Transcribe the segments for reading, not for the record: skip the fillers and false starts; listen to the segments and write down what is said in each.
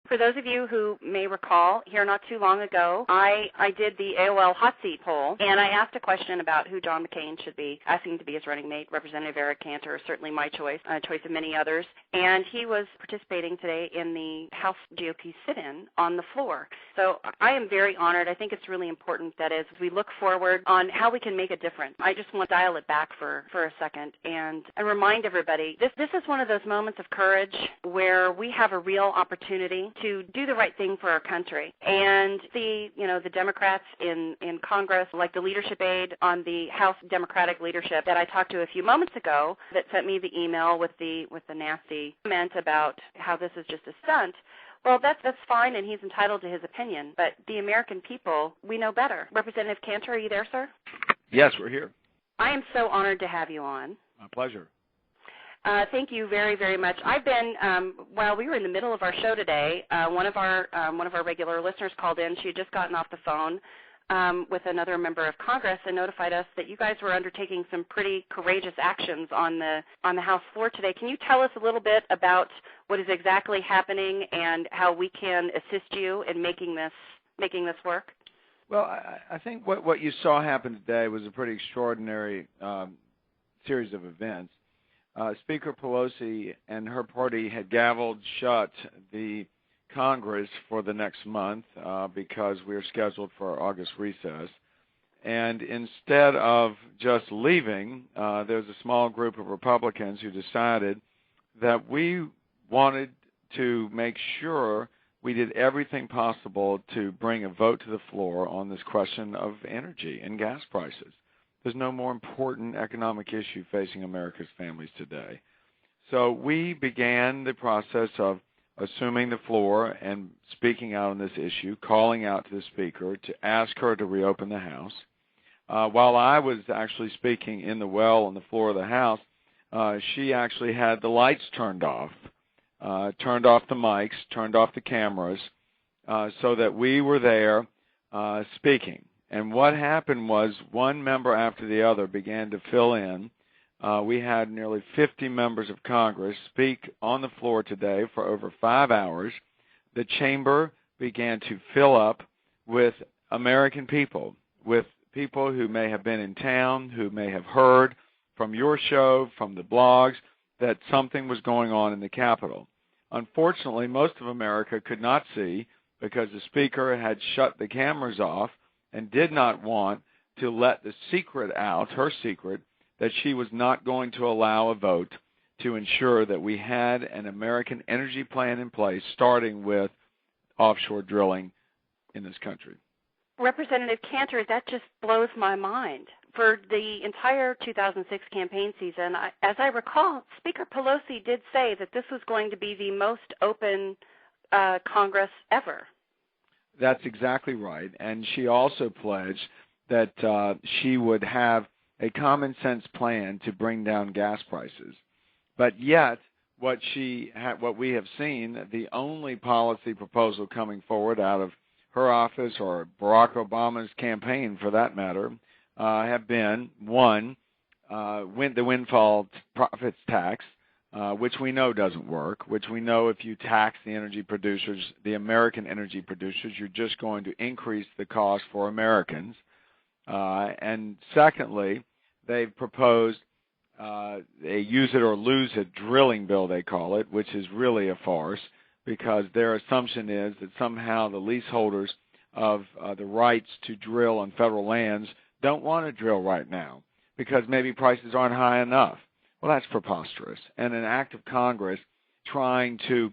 For those of you who may recall, here not too long ago, I did the AOL hot seat poll, and I asked a question about who John McCain should be asking to be his running mate. Representative Eric Cantor, certainly my choice, a choice of many others, and he was participating today in the House GOP sit-in on the floor. So I am very honored. I think it's really important that as we look forward on how we can make a difference, I just want to dial it back for a second and remind everybody, this is one of those moments of courage where we have a real opportunity to do the right thing for our country. And the Democrats in Congress, like the leadership aide on the House Democratic leadership that I talked to a few moments ago that sent me the email with the nasty comment about how this is just a stunt. Well, that's fine, and he's entitled to his opinion. But the American people, we know better. Representative Cantor, are you there, sir? Yes, we're here. I am so honored to have you on. My pleasure. Thank you very, very much. I've been while we were in the middle of our show today, one of our regular listeners called in. She had just gotten off the phone with another member of Congress and notified us that you guys were undertaking some pretty courageous actions on the House floor today. Can you tell us a little bit about what is exactly happening and how we can assist you in making this work? Well, I think what you saw happen today was a pretty extraordinary series of events. Speaker Pelosi and her party had gavelled shut the Congress for the next month because we are scheduled for our August recess. And instead of just leaving, there's a small group of Republicans who decided that we wanted to make sure we did everything possible to bring a vote to the floor on this question of energy and gas prices. There's no more important economic issue facing America's families today. So we began the process of assuming the floor and speaking out on this issue, calling out to the Speaker to ask her to reopen the House. While I was actually speaking in the well on the floor of the House, she actually had the lights turned off the mics, turned off the cameras, so that we were there speaking. And what happened was one member after the other began to fill in. We had nearly 50 members of Congress speak on the floor today for over 5 hours. The chamber began to fill up with American people, with people who may have been in town, who may have heard from your show, from the blogs, that something was going on in the Capitol. Unfortunately, most of America could not see because the Speaker had shut the cameras off and did not want to let the secret out, her secret, that she was not going to allow a vote to ensure that we had an American energy plan in place, starting with offshore drilling in this country. Representative Cantor, that just blows my mind. For the entire 2006 campaign season, as I recall, Speaker Pelosi did say that this was going to be the most open Congress ever. That's exactly right. And she also pledged that she would have a common sense plan to bring down gas prices. But yet, what we have seen, the only policy proposal coming forward out of her office or Barack Obama's campaign, for that matter, have been, one, the windfall profits tax, which we know doesn't work, which we know if you tax the energy producers, the American energy producers, you're just going to increase the cost for Americans. And secondly, they've proposed a use it or lose it drilling bill, they call it, which is really a farce because their assumption is that somehow the leaseholders of the rights to drill on federal lands don't want to drill right now because maybe prices aren't high enough. Well, that's preposterous. And an act of Congress trying to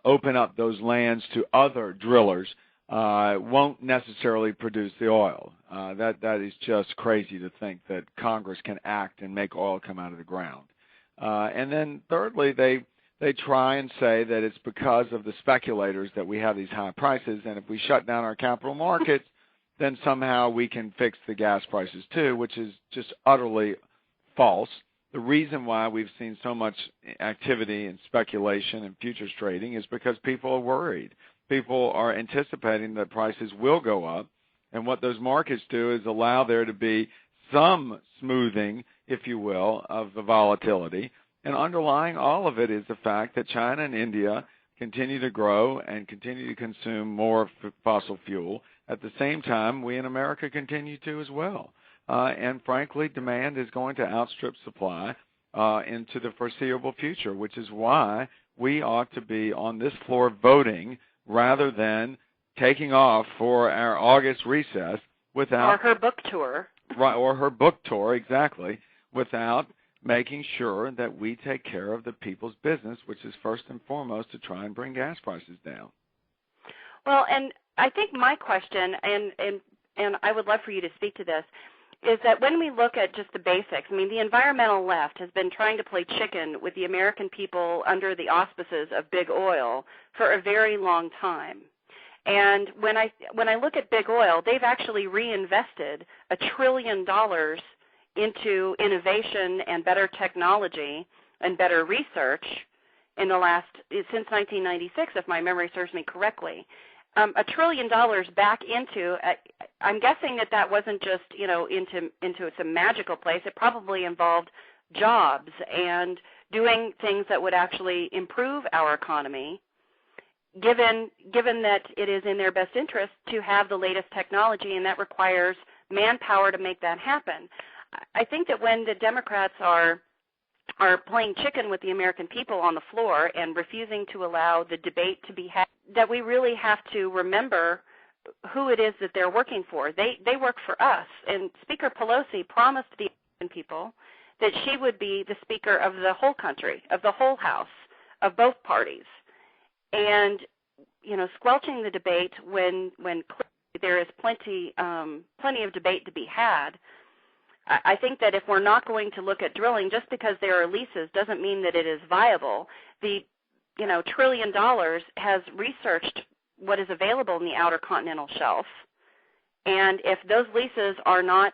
open up those lands to other drillers won't necessarily produce the oil. That is just crazy to think that Congress can act and make oil come out of the ground. And then thirdly, they try and say that it's because of the speculators that we have these high prices, and if we shut down our capital markets, then somehow we can fix the gas prices too, which is just utterly false. The reason why we've seen so much activity and speculation and futures trading is because people are worried. People are anticipating that prices will go up, and what those markets do is allow there to be some smoothing, if you will, of the volatility. And underlying all of it is the fact that China and India continue to grow and continue to consume more fossil fuel. At the same time, we in America continue to as well. And frankly, demand is going to outstrip supply into the foreseeable future, which is why we ought to be on this floor voting rather than taking off for our August recess without... Or her book tour. Right, or her book tour, exactly, without making sure that we take care of the people's business, which is first and foremost to try and bring gas prices down. Well, and I think my question, and I would love for you to speak to this, is that when we look at just the basics, I mean, the environmental left has been trying to play chicken with the American people under the auspices of big oil for a very long time. And when I look at big oil, they've actually reinvested $1 trillion into innovation and better technology and better research in the since 1996, if my memory serves me correctly. $1 trillion back into, I'm guessing that wasn't just, into some magical place. It probably involved jobs and doing things that would actually improve our economy, given that it is in their best interest to have the latest technology, and that requires manpower to make that happen. I think that when the Democrats are playing chicken with the American people on the floor and refusing to allow the debate to be had, that we really have to remember who it is that they're working for. They work for us. And Speaker Pelosi promised the American people that she would be the speaker of the whole country, of the whole House, of both parties. And, squelching the debate when there is plenty of debate to be had, I think that if we're not going to look at drilling, just because there are leases doesn't mean that it is viable. The $1 trillion has researched what is available in the Outer Continental Shelf, and if those leases are not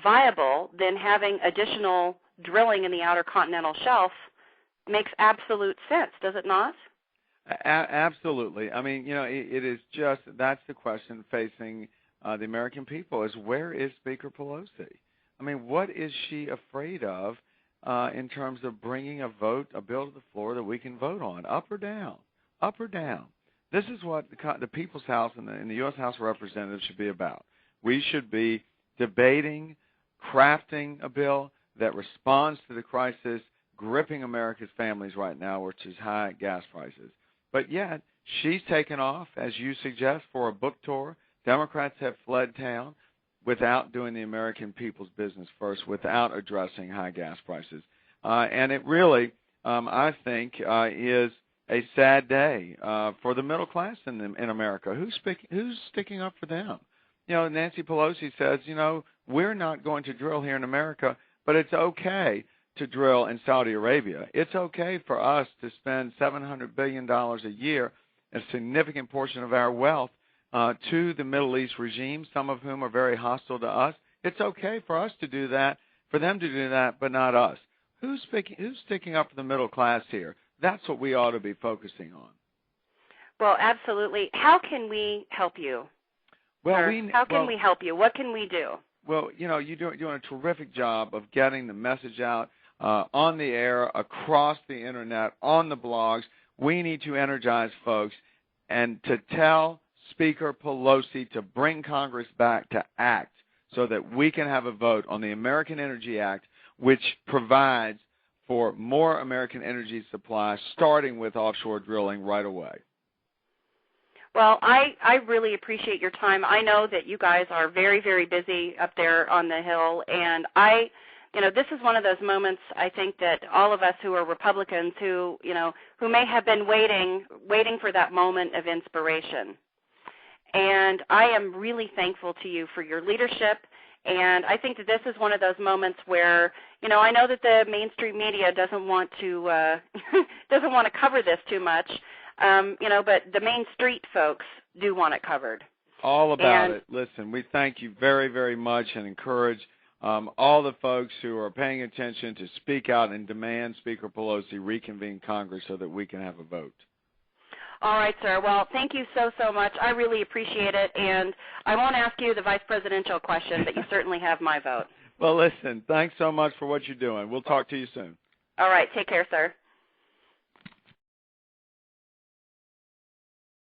viable, then having additional drilling in the Outer Continental Shelf makes absolute sense, does it not? Absolutely. I mean, it is just, that's the question facing the American people is, where is Speaker Pelosi? I mean, what is she afraid of in terms of bringing a bill to the floor that we can vote on, up or down, up or down? This is what the People's House and the U.S. House of Representatives should be about. We should be debating, crafting a bill that responds to the crisis gripping America's families right now, which is high gas prices. But yet, she's taken off, as you suggest, for a book tour. Democrats have fled town without doing the American people's business first, without addressing high gas prices. And it really, I think, is a sad day for the middle class in America. Who's sticking up for them? Nancy Pelosi says, we're not going to drill here in America, but it's okay to drill in Saudi Arabia. It's okay for us to spend $700 billion a year, a significant portion of our wealth, to the Middle East regime, some of whom are very hostile to us. It's okay for us to do that, for them to do that, but not us. Who's sticking up for the middle class here? That's what we ought to be focusing on. Well, absolutely. How can we help you? How can we help you? What can we do? Well, you're doing a terrific job of getting the message out on the air, across the Internet, on the blogs. We need to energize folks and to tell Speaker Pelosi to bring Congress back to act so that we can have a vote on the American Energy Act, which provides for more American energy supply, starting with offshore drilling right away. Well, I really appreciate your time. I know that you guys are very, very busy up there on the Hill, and this is one of those moments, I think, that all of us who are Republicans who may have been waiting for that moment of inspiration. And I am really thankful to you for your leadership, and I think that this is one of those moments where, I know that the mainstream media doesn't want to cover this too much, but the Main Street folks do want it covered. All about it. Listen, we thank you very, very much and encourage all the folks who are paying attention to speak out and demand Speaker Pelosi reconvene Congress so that we can have a vote. All right, sir. Well, thank you so much. I really appreciate it, and I won't ask you the vice presidential question, but you certainly have my vote. Well, listen, thanks so much for what you're doing. We'll talk to you soon. All right. Take care, sir.